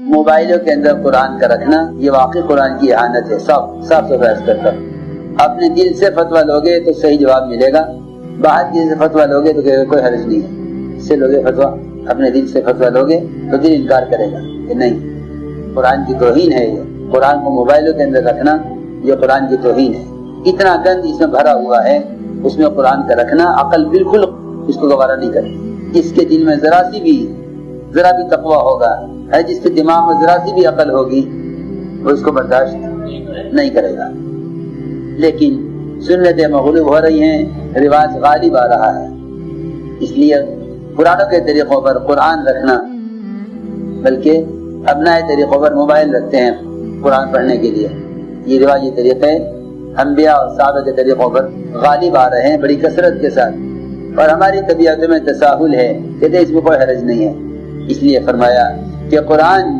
موبائلوں کے اندر قرآن کا رکھنا یہ واقعی قرآن کی اہانت ہے. صاف عرض کرتا ہوں. اپنے دل سے فتویٰ لوگے تو صحیح جواب ملے گا, باہر کی سے فتویٰ لوگے تو کوئی حرج نہیں ہے. اس سے لوگے فتویٰ, اپنے دل سے فتویٰ لوگے تو دل انکار کرے گا کہ نہیں, قرآن کی توہین ہے یہ. قرآن کو موبائلوں کے اندر رکھنا یہ قرآن کی توہین ہے. اتنا گند اس میں بھرا ہوا ہے, اس میں قرآن کا رکھنا عقل بالکل اس کو گوارا نہیں کرے. جس کے دل میں ذرا بھی تقویٰ ہوگا, ہے جس کے دماغ میں ذرا سی بھی عقل ہوگی, وہ اس کو برداشت نہیں کرے گا. لیکن سنتیں مغلوب ہو رہی ہیں, رواج غالب آ رہا ہے. اس لیے پرانوں کے طریقوں پر قرآن رکھنا, بلکہ اب نئے طریقوں پر موبائل رکھتے ہیں قرآن پڑھنے کے لیے. یہ روایتی طریقے انبیاء اور صحابہ کے طریقوں پر غالب آ رہے ہیں بڑی کثرت کے ساتھ, اور ہماری طبیعت میں تساہل ہے کہ اس میں کوئی حرج نہیں ہے. اس لیے فرمایا کہ قرآن